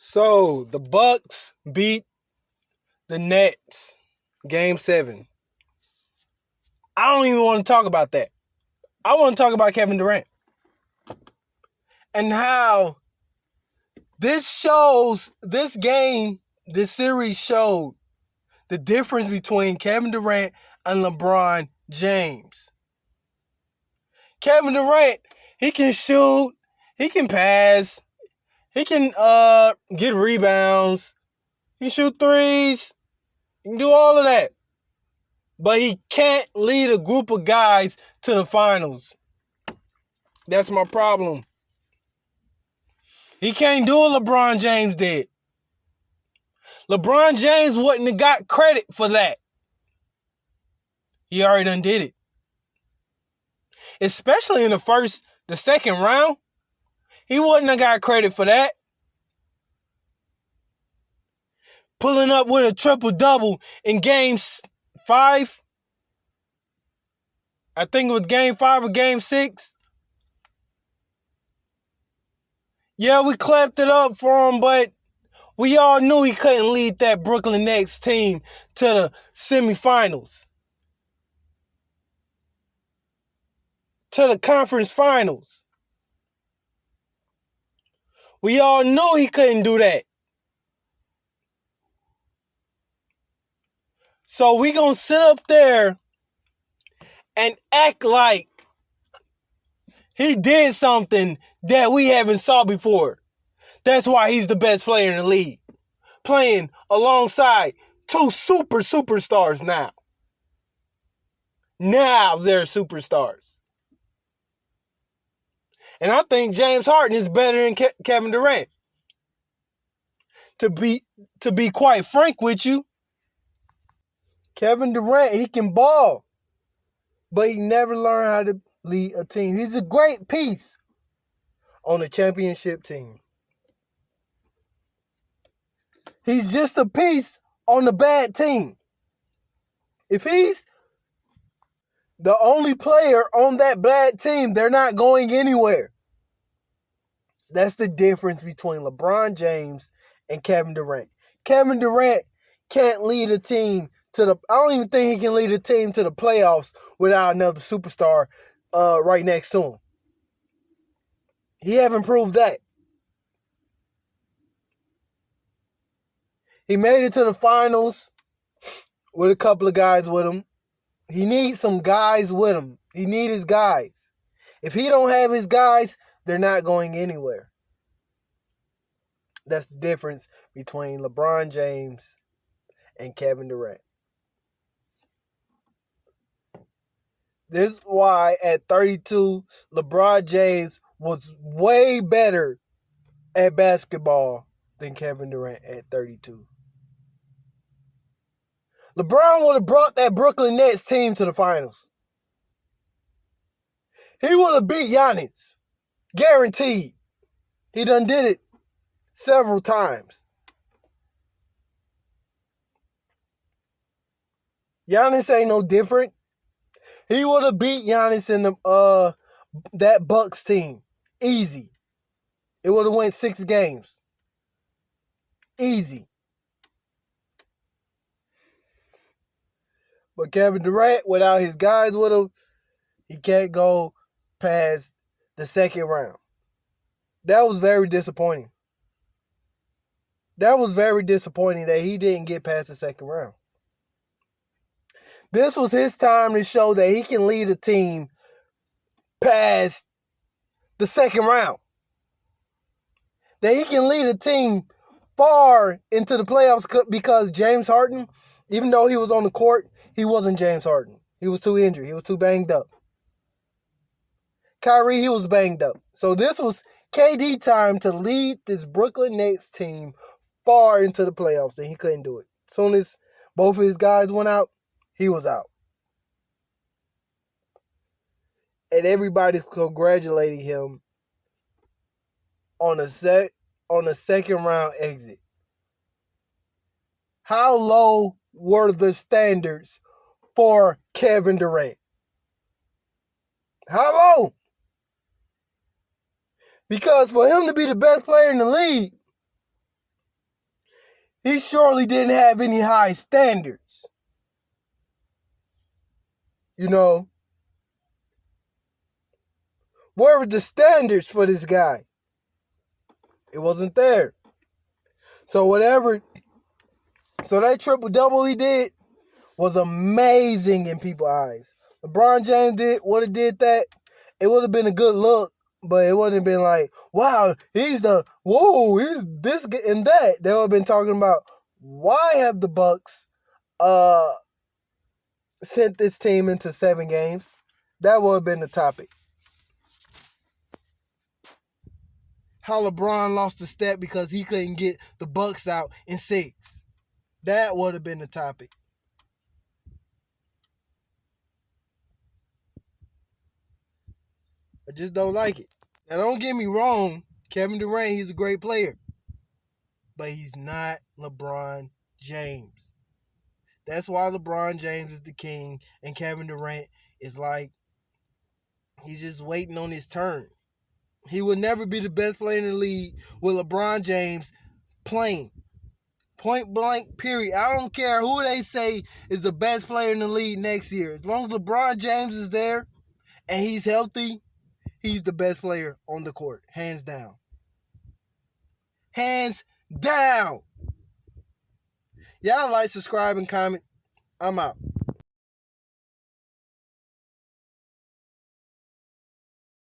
So the Bucks beat the Nets, Game 7. I don't even want to talk about that. I want to talk about Kevin Durant and how this series showed the difference between Kevin Durant and LeBron James. Kevin Durant, he can shoot, he can pass, he can get rebounds, he can shoot threes, he can do all of that. But he can't lead a group of guys to the finals. That's my problem. He can't do what LeBron James did. LeBron James wouldn't have got credit for that. He already done did it. Especially in the second round. He wouldn't have got credit for that. Pulling up with a triple-double in Game 5. I think it was Game 5 or Game 6. Yeah, we clapped it up for him, but we all knew he couldn't lead that Brooklyn Nets team to the semifinals. To the conference finals. We all knew he couldn't do that. So we gonna sit up there and act like he did something that we haven't saw before. That's why he's the best player in the league. Playing alongside two superstars now. Now they're superstars. And I think James Harden is better than Kevin Durant. To be quite frank with you, Kevin Durant, he can ball, but he never learned how to lead a team. He's a great piece on a championship team. He's just a piece on a bad team. If he's the only player on that bad team, they're not going anywhere. That's the difference between LeBron James and Kevin Durant. Kevin Durant can't lead a team I don't even think he can lead a team to the playoffs without another superstar right next to him. He haven't proved that. He made it to the finals with a couple of guys with him. He needs some guys with him. He needs his guys. If he don't have his guys, they're not going anywhere. That's the difference between LeBron James and Kevin Durant. This is why at 32, LeBron James was way better at basketball than Kevin Durant at 32. LeBron would have brought that Brooklyn Nets team to the finals. He would have beat Giannis. Guaranteed. He done did it several times. Giannis ain't no different. He would have beat Giannis in that Bucks team. Easy. It would have went 6 games. Easy. But Kevin Durant, without his guys with him, he can't go past the second round. That was very disappointing. That was very disappointing that he didn't get past the second round. This was his time to show that he can lead a team past the second round. That he can lead a team far into the playoffs because James Harden, even though he was on the court, he wasn't James Harden. He was too injured. He was too banged up. Kyrie, he was banged up. So this was KD time to lead this Brooklyn Nets team far into the playoffs, and he couldn't do it. As soon as both of his guys went out, he was out. And everybody's congratulating him on a second round exit. How low were the standards for Kevin Durant? How low? Because for him to be the best player in the league, he surely didn't have any high standards. You know, where were the standards for this guy? It wasn't there. So that triple-double he did was amazing in people's eyes. LeBron James would have did that. It would have been a good look, but it wouldn't have been like, wow, he's this and that. They would have been talking about, why have the Bucks sent this team into 7 games? That would have been the topic. How LeBron lost a step because he couldn't get the Bucks out in 6. That would have been the topic. I just don't like it. Now, don't get me wrong. Kevin Durant, he's a great player. But he's not LeBron James. That's why LeBron James is the king and Kevin Durant is like, he's just waiting on his turn. He will never be the best player in the league with LeBron James playing. Point blank, period. I don't care who they say is the best player in the league next year. As long as LeBron James is there and he's healthy, he's the best player on the court. Hands down. Hands down. Y'all like, subscribe, and comment. I'm out.